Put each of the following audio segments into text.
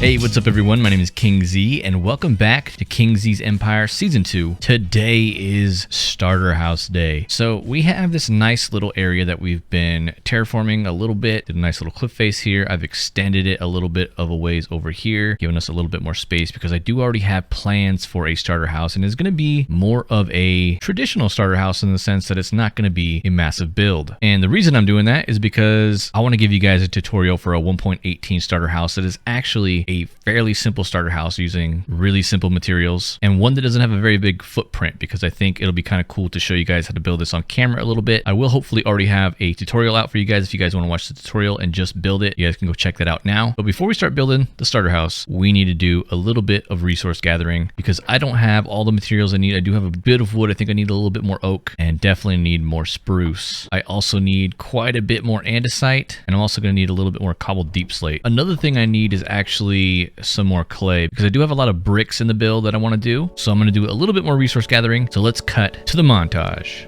Hey, what's up everyone? My name is King Z and welcome back to KingZee's Empire Season 2. Today is Starter House Day. So we have this nice little area that we've been terraforming a little bit. Did a nice little cliff face here. I've extended it a little bit of a ways over here, giving us a little bit more space because I do already have plans for a starter house, and it's going to be more of a traditional starter house in the sense that it's not going to be a massive build. And the reason I'm doing that is because I want to give you guys a tutorial for a 1.18 starter house that is actually a fairly simple starter house using really simple materials, and one that doesn't have a very big footprint, because I think it'll be kind of cool to show you guys how to build this on camera a little bit. I will hopefully already have a tutorial out for you guys. If you guys want to watch the tutorial and just build it, you guys can go check that out now. But before we start building the starter house, we need to do a little bit of resource gathering because I don't have all the materials I need. I do have a bit of wood. I think I need a little bit more oak and definitely need more spruce. I also need quite a bit more andesite, and I'm also going to need a little bit more cobbled deep slate. Another thing I need is actually some more clay because I do have a lot of bricks in the build that I want to do. So I'm going to do a little bit more resource gathering. So let's cut to the montage.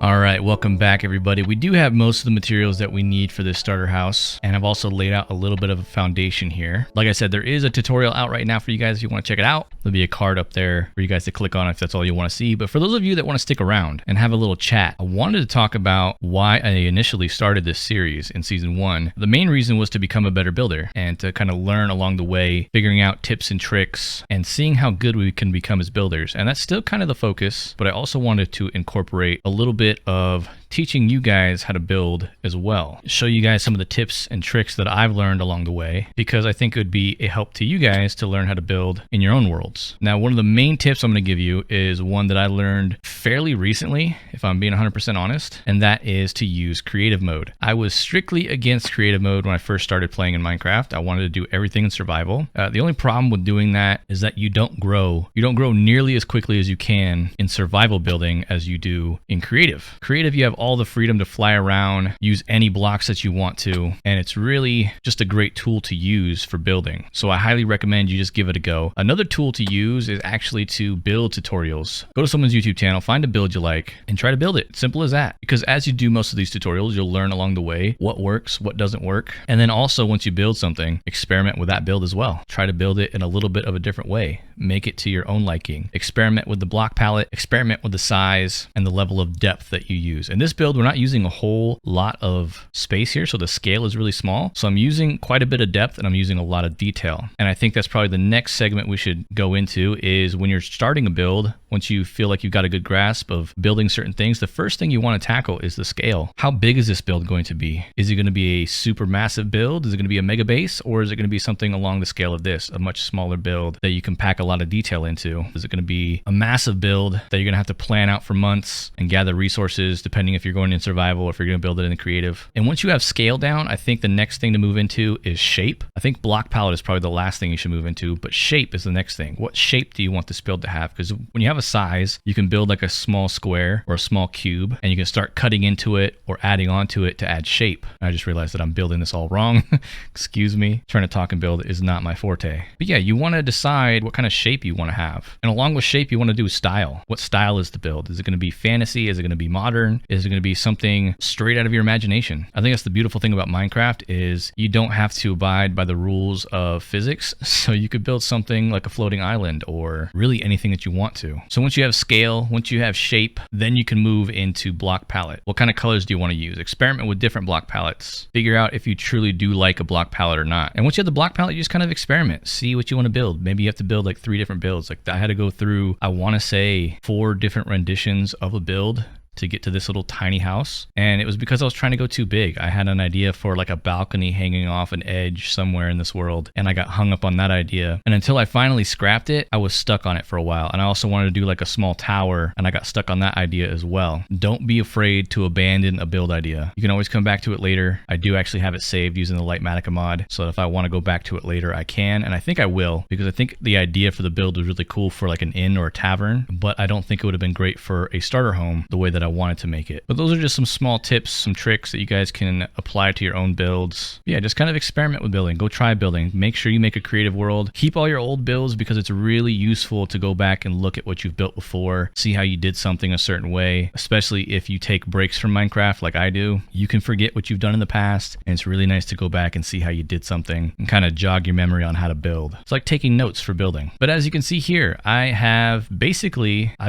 Alright, welcome back everybody. We do have most of the materials that we need for this starter house, and I've also laid out a little bit of a foundation here. Like I said, there is a tutorial out right now for you guys if you want to check it out. There'll be a card up there for you guys to click on if that's all you want to see. But for those of you that want to stick around and have a little chat, I wanted to talk about why I initially started this series in Season 1. The main reason was to become a better builder and to kind of learn along the way, figuring out tips and tricks and seeing how good we can become as builders. And that's still kind of the focus, but I also wanted to incorporate a little bit of teaching you guys how to build as well. Show you guys some of the tips and tricks that I've learned along the way, because I think it would be a help to you guys to learn how to build in your own worlds. Now, one of the main tips I'm going to give you is one that I learned fairly recently, if I'm being 100% honest, and that is to use creative mode. I was strictly against creative mode when I first started playing in Minecraft. I wanted to do everything in survival. The only problem with doing that is that you don't grow. You don't grow nearly as quickly as you can in survival building as you do in creative. Creative, you have all the freedom to fly around, use any blocks that you want to, and it's really just a great tool to use for building. So I highly recommend you just give it a go. Another tool to use is actually to build tutorials. Go to someone's YouTube channel, find a build you like, and try to build it. Simple as that. Because as you do most of these tutorials, you'll learn along the way what works, what doesn't work. And then also, once you build something, experiment with that build as well. Try to build it in a little bit of a different way. Make it to your own liking. Experiment with the block palette, experiment with the size and the level of depth that you use. In this build, we're not using a whole lot of space here, so the scale is really small. So I'm using quite a bit of depth and I'm using a lot of detail. And I think that's probably the next segment we should go into is when you're starting a build, once you feel like you've got a good grasp of building certain things, the first thing you want to tackle is the scale. How big is this build going to be? Is it going to be a super massive build? Is it going to be a mega base? Or is it going to be something along the scale of this, a much smaller build that you can pack a lot of detail into? Is it going to be a massive build that you're going to have to plan out for months and gather resources depending if you're going in survival or if you're going to build it in the creative. And once you have scale down, I think the next thing to move into is shape. I think block palette is probably the last thing you should move into, but shape is the next thing. What shape do you want this build to have? Because when you have a size, you can build like a small square or a small cube, and you can start cutting into it or adding onto it to add shape. I just realized that I'm building this all wrong. Excuse me. Trying to talk and build is not my forte. But yeah, you want to decide what kind of shape you want to have. And along with shape, you want to do style. What style is the build? Is it going to be fantasy? Is it going to be modern? Is it going to be something straight out of your imagination? I think that's the beautiful thing about Minecraft is you don't have to abide by the rules of physics. So you could build something like a floating island or really anything that you want to. So once you have scale, once you have shape, then you can move into block palette. What kind of colors do you want to use? Experiment with different block palettes. Figure out if you truly do like a block palette or not. And once you have the block palette, you just kind of experiment. See what you want to build. Maybe you have to build like 3 different builds. Like I had to go through, I want to say 4 different renditions of a build to get to this little tiny house. And it was because I was trying to go too big. I had an idea for like a balcony hanging off an edge somewhere in this world, and I got hung up on that idea. And until I finally scrapped it, I was stuck on it for a while. And I also wanted to do like a small tower, and I got stuck on that idea as well. Don't be afraid to abandon a build idea. You can always come back to it later. I do actually have it saved using the Lightmatica mod, so that if I want to go back to it later, I can. And I think I will, because I think the idea for the build was really cool for like an inn or a tavern, but I don't think it would have been great for a starter home the way that I wanted to make it. But those are just some small tips, some tricks that you guys can apply to your own builds. Yeah, just kind of experiment with building. Go try building. Make sure you make a creative world. Keep all your old builds because it's really useful to go back and look at what you've built before, see how you did something a certain way, especially if you take breaks from Minecraft like I do. You can forget what you've done in the past, and it's really nice to go back and see how you did something and kind of jog your memory on how to build. It's like taking notes for building. But as you can see here, I've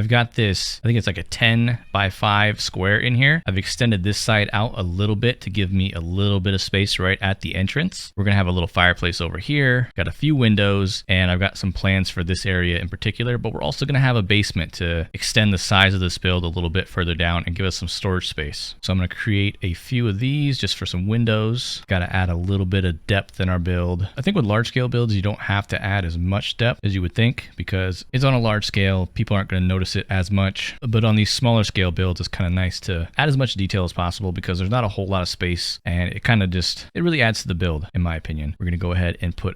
got this, I think it's like a 10 by 5 square in here. I've extended this side out a little bit to give me a little bit of space right at the entrance. We're gonna have a little fireplace over here, got a few windows, and I've got some plans for this area in particular, but we're also gonna have a basement to extend the size of this build a little bit further down and give us some storage space. So I'm gonna create a few of these just for some windows. Gotta add a little bit of depth in our build. I think with large scale builds, you don't have to add as much depth as you would think because it's on a large scale. People aren't gonna notice it as much, but on these smaller scale builds, it's kind of nice to add as much detail as possible because there's not a whole lot of space, and it really adds to the build, in my opinion. We're gonna go ahead and put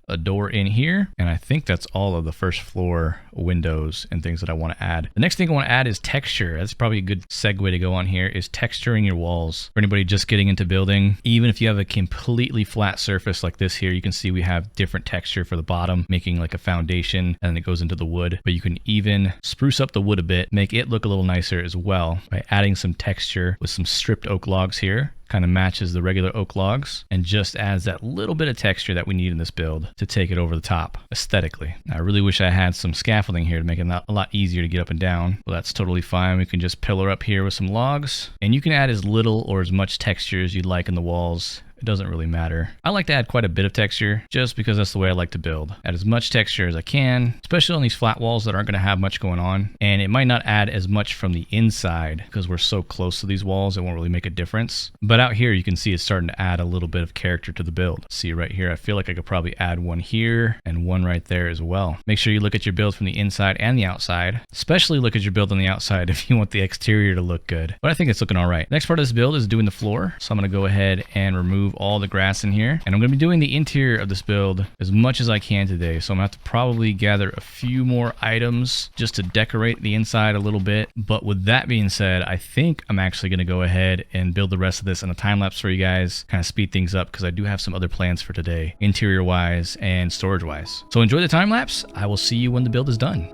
a door in here, and I think that's all of the first floor windows and things that I want to add. The next thing I want to add is texture. That's probably a good segue to go on here, is texturing your walls. For anybody just getting into building, even if you have a completely flat surface like this here, you can see we have different texture for the bottom, making like a foundation, and then it goes into the wood. But you can even spruce up the wood a bit, make it look a little nicer as well by adding some texture with some stripped oak logs here. Kind of matches the regular oak logs and just adds that little bit of texture that we need in this build to take it over the top aesthetically. Now, I really wish I had some scaffolding here to make it a lot easier to get up and down. Well, that's totally fine. We can just pillar up here with some logs, and you can add as little or as much texture as you'd like in the walls. It doesn't really matter. I like to add quite a bit of texture just because that's the way I like to build. Add as much texture as I can, especially on these flat walls that aren't going to have much going on. And it might not add as much from the inside because we're so close to these walls, it won't really make a difference. But out here, you can see it's starting to add a little bit of character to the build. See right here, I feel like I could probably add one here and one right there as well. Make sure you look at your build from the inside and the outside. Especially look at your build on the outside if you want the exterior to look good. But I think it's looking all right. Next part of this build is doing the floor. So I'm going to go ahead and remove all the grass in here, and I'm going to be doing the interior of this build as much as I can today. So I'm going to have to probably gather a few more items just to decorate the inside a little bit. But with that being said, I think I'm actually going to go ahead and build the rest of this in a time lapse for you guys, kind of speed things up because I do have some other plans for today, interior wise and storage wise. So enjoy the time lapse. I will see you when the build is done.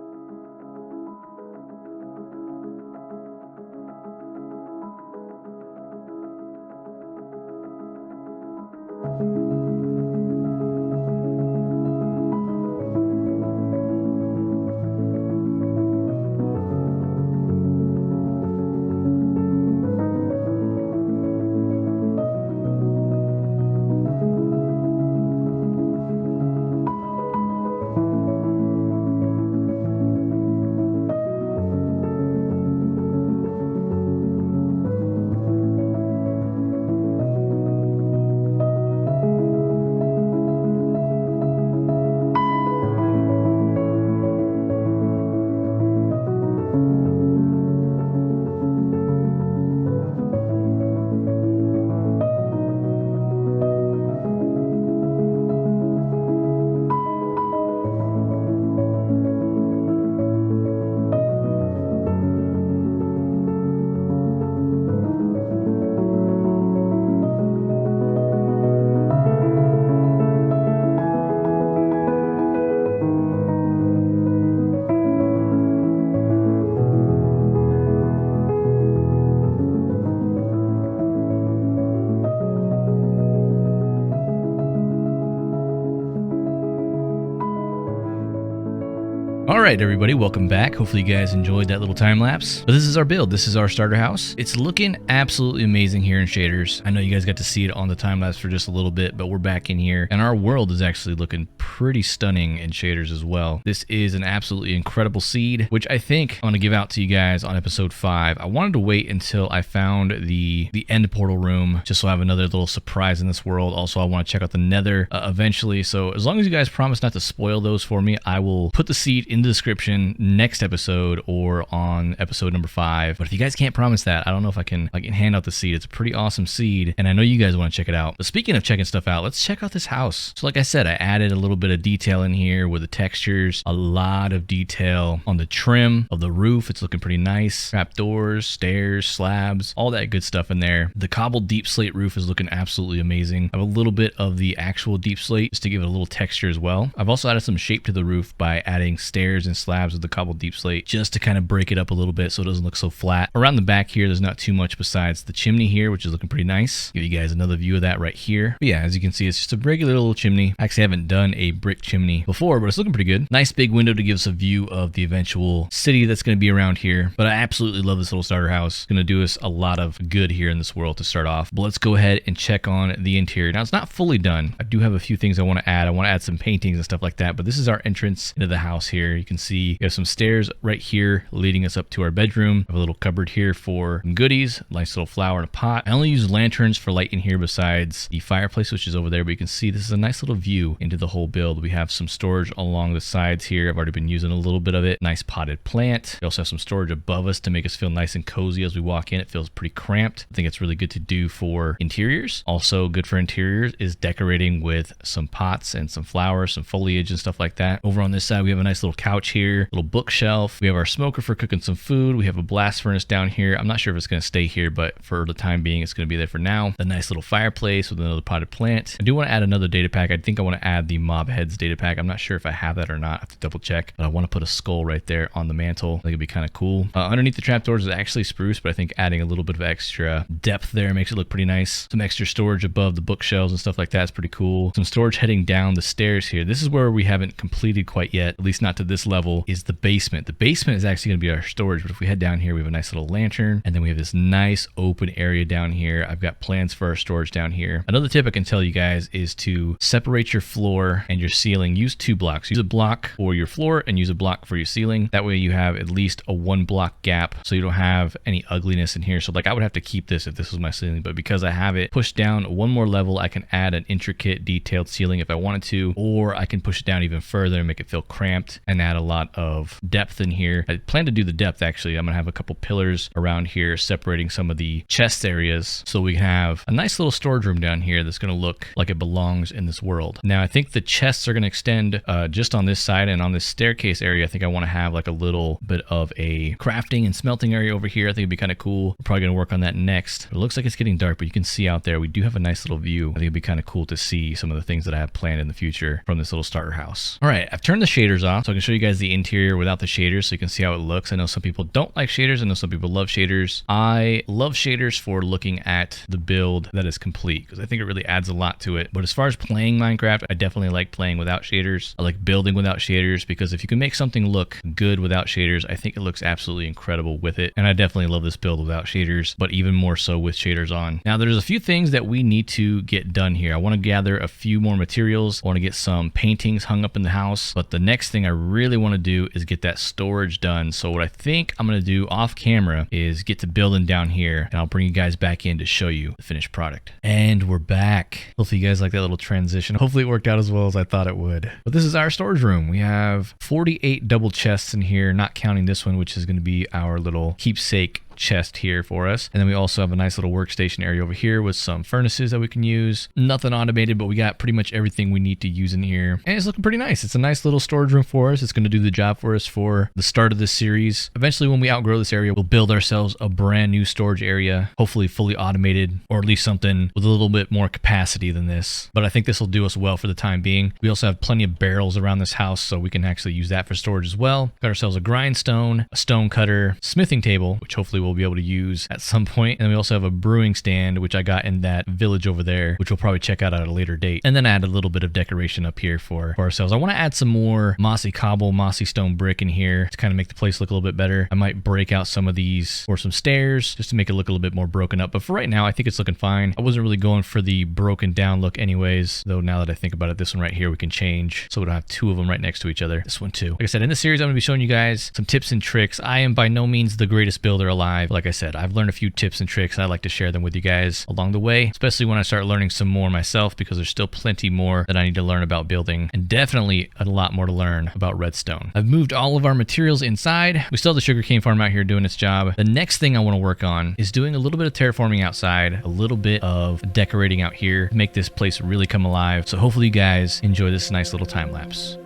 All right, everybody, welcome back. Hopefully you guys enjoyed that little time lapse. But this is our build. This is our starter house. It's looking absolutely amazing here in shaders. I know you guys got to see it on the time lapse for just a little bit, but we're back in here and our world is actually looking pretty stunning in shaders as well. This is an absolutely incredible seed, which I think I'm going to give out to you guys on episode 5. I wanted to wait until I found the end portal room just so I have another little surprise in this world. Also, I want to check out the nether eventually. So as long as you guys promise not to spoil those for me, I will put the seed in the description next episode or on episode number 5. But if you guys can't promise that, I don't know if I can hand out the seed. It's a pretty awesome seed and I know you guys want to check it out. But speaking of checking stuff out, let's check out this house. So like I said, I added a little bit of detail in here with the textures, a lot of detail on the trim of the roof. It's looking pretty nice. Trap doors, stairs, slabs, all that good stuff in there. The cobbled deep slate roof is looking absolutely amazing. I have a little bit of the actual deep slate just to give it a little texture as well. I've also added some shape to the roof by adding stairs and slabs with the cobbled deep slate just to kind of break it up a little bit so it doesn't look so flat. Around the back here, there's not too much besides the chimney here, which is looking pretty nice. Give you guys another view of that right here. But yeah, as you can see, it's just a regular little chimney. I actually haven't done a brick chimney before, but it's looking pretty good. Nice big window to give us a view of the eventual city that's going to be around here. But I absolutely love this little starter house. It's going to do us a lot of good here in this world to start off. But let's go ahead and check on the interior. Now, it's not fully done. I do have a few things I want to add. I want to add some paintings and stuff like that, but this is our entrance into the house here. You can see we have some stairs right here leading us up to our bedroom. I have a little cupboard here for some goodies, nice little flower in a pot. I only use lanterns for light in here besides the fireplace, which is over there, but you can see this is a nice little view into the whole build. We have some storage along the sides here. I've already been using a little bit of it. Nice potted plant. We also have some storage above us to make us feel nice and cozy as we walk in. It feels pretty cramped. I think it's really good to do for interiors. Also good for interiors is decorating with some pots and some flowers, some foliage and stuff like that. Over on this side, we have a nice little couch here, little bookshelf. We have our smoker for cooking some food. We have a blast furnace down here. I'm not sure if it's going to stay here, but for the time being, it's going to be there for now. A nice little fireplace with another potted plant. I do want to add another data pack. I think I want to add the mob heads data pack. I'm not sure if I have that or not. I have to double check, but I want to put a skull right there on the mantle. I think it'd be kind of cool. Underneath the trapdoors is actually spruce, but I think adding a little bit of extra depth there makes it look pretty nice. Some extra storage above the bookshelves and stuff like that is pretty cool. Some storage heading down the stairs here. This is where we haven't completed quite yet, at least not to this level, is the basement. The basement is actually going to be our storage, but if we head down here, we have a nice little lantern, and then we have this nice open area down here. I've got plans for our storage down here. Another tip I can tell you guys is to separate your floor and your ceiling. Use 2 blocks. Use a block for your floor and use a block for your ceiling. That way you have at least a 1 block gap so you don't have any ugliness in here. So like I would have to keep this if this was my ceiling, but because I have it pushed down 1 more level, I can add an intricate detailed ceiling if I wanted to, or I can push it down even further and make it feel cramped and add a lot of depth in here. I plan to do the depth actually. I'm gonna have a couple pillars around here separating some of the chest areas so we have a nice little storage room down here that's gonna look like it belongs in this world. Now I think the chests are gonna extend just on this side, and on this staircase area I think I want to have like a little bit of a crafting and smelting area over here. I think it'd be kind of cool. We're probably gonna work on that next. It looks like it's getting dark, but you can see out there we do have a nice little view. I think it'd be kind of cool to see some of the things that I have planned in the future from this little starter house. All right, I've turned the shaders off so I can show you guys the interior without the shaders so you can see how it looks. I know some people don't like shaders. I know some people love shaders. I love shaders for looking at the build that is complete because I think it really adds a lot to it. But as far as playing Minecraft, I definitely like playing without shaders. I like building without shaders because if you can make something look good without shaders, I think it looks absolutely incredible with it. And I definitely love this build without shaders, but even more so with shaders on. Now there's a few things that we need to get done here. I want to gather a few more materials. I want to get some paintings hung up in the house, but the next thing I really want to do is get that storage done. So what I think I'm going to do off camera is get to building down here, and I'll bring you guys back in to show you the finished product. And we're back. Hopefully you guys like that little transition. Hopefully it worked out as well as I thought it would. But this is our storage room. We have 48 double chests in here, not counting this one, which is going to be our little keepsake chest here for us. And then we also have a nice little workstation area over here with some furnaces that we can use. Nothing automated, but we got pretty much everything we need to use in here. And it's looking pretty nice. It's a nice little storage room for us. It's going to do the job for us for the start of this series. Eventually, when we outgrow this area, we'll build ourselves a brand new storage area, hopefully fully automated, or at least something with a little bit more capacity than this. But I think this will do us well for the time being. We also have plenty of barrels around this house, so we can actually use that for storage as well. Got ourselves a grindstone, a stone cutter, smithing table, which hopefully we'll be able to use at some point. And then we also have a brewing stand, which I got in that village over there, which we'll probably check out at a later date. And then add a little bit of decoration up here for ourselves. I want to add some more mossy cobble, mossy stone brick in here to kind of make the place look a little bit better. I might break out some of these or some stairs just to make it look a little bit more broken up. But for right now, I think it's looking fine. I wasn't really going for the broken down look anyways, though now that I think about it, this one right here we can change so we don't have two of them right next to each other. This one too. Like I said, in this series, I'm going to be showing you guys some tips and tricks. I am by no means the greatest builder alive. Like I said, I've learned a few tips and tricks, and I like to share them with you guys along the way, especially when I start learning some more myself, because there's still plenty more that I need to learn about building, and definitely a lot more to learn about redstone. I've moved all of our materials inside. We still have the sugarcane farm out here doing its job. The next thing I want to work on is doing a little bit of terraforming outside, a little bit of decorating out here, make this place really come alive. So hopefully you guys enjoy this nice little time lapse.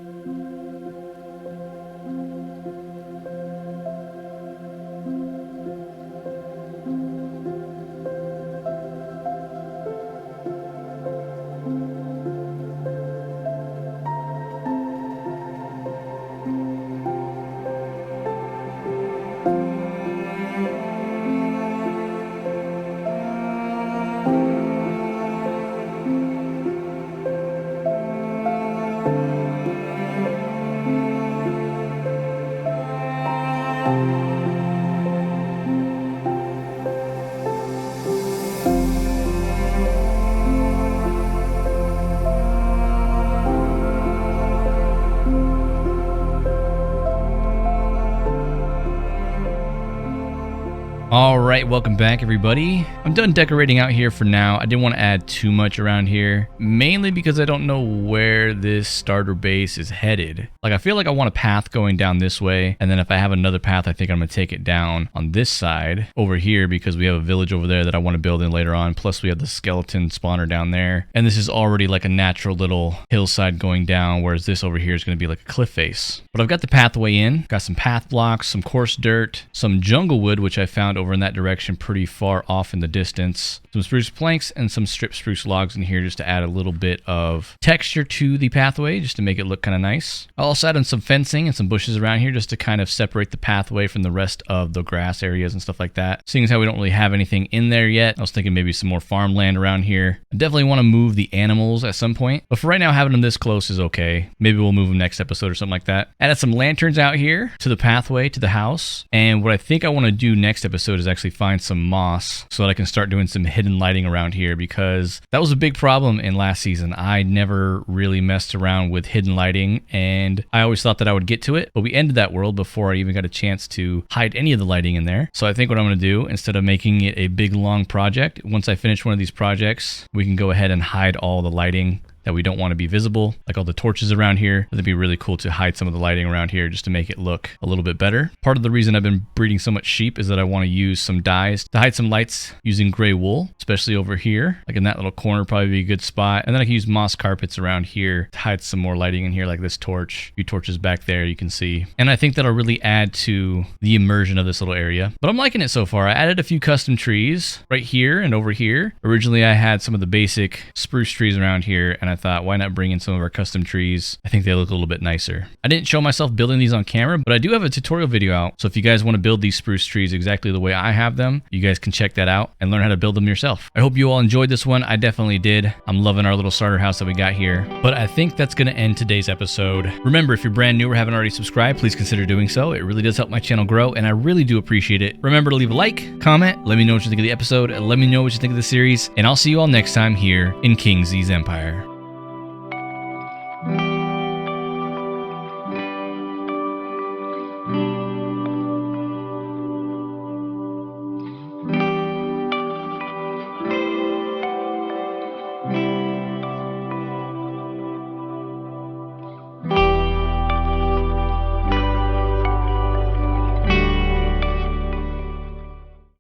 All right, welcome back everybody. I'm done decorating out here for now. I didn't want to add too much around here, mainly because I don't know where this starter base is headed. Like, I feel like I want a path going down this way, and then if I have another path, I think I'm going to take it down on this side over here, because we have a village over there that I want to build in later on. Plus we have the skeleton spawner down there, and this is already like a natural little hillside going down, whereas this over here is going to be like a cliff face. But I've got the pathway in, got some path blocks, some coarse dirt, some jungle wood, which I found over in that direction pretty far off in the distance, some spruce planks, and some stripped spruce logs in here just to add a little bit of texture to the pathway, just to make it look kind of nice. I'll also add in some fencing and some bushes around here just to kind of separate the pathway from the rest of the grass areas and stuff like that. Seeing as how we don't really have anything in there yet, I was thinking maybe some more farmland around here. I definitely want to move the animals at some point, but for right now, having them this close is okay. Maybe we'll move them next episode or something like that. Added some lanterns out here to the pathway to the house, and what I think I want to do next episode is actually find some moss so that I can start doing some hidden lighting around here, because that was a big problem in last season. I never really messed around with hidden lighting, and I always thought that I would get to it, but we ended that world before I even got a chance to hide any of the lighting in there. So I think what I'm going to do, instead of making it a big long project, once I finish one of these projects, we can go ahead and hide all the lighting that we don't want to be visible, like all the torches around here. It'd be really cool to hide some of the lighting around here just to make it look a little bit better. Part of the reason I've been breeding so much sheep is that I want to use some dyes to hide some lights using gray wool, especially over here. Like in that little corner, probably be a good spot. And then I can use moss carpets around here to hide some more lighting in here, like this torch. A few torches back there you can see. And I think that'll really add to the immersion of this little area. But I'm liking it so far. I added a few custom trees right here and over here. Originally I had some of the basic spruce trees around here, and I thought, why not bring in some of our custom trees? I think they look a little bit nicer. I didn't show myself building these on camera, but I do have a tutorial video out. So if you guys want to build these spruce trees exactly the way I have them, you guys can check that out and learn how to build them yourself. I hope you all enjoyed this one. I definitely did. I'm loving our little starter house that we got here. But I think that's going to end today's episode. Remember, if you're brand new or haven't already subscribed, please consider doing so. It really does help my channel grow, and I really do appreciate it. Remember to leave a like, comment, let me know what you think of the episode, let me know what you think of the series, and I'll see you all next time here in KingZee's Empire.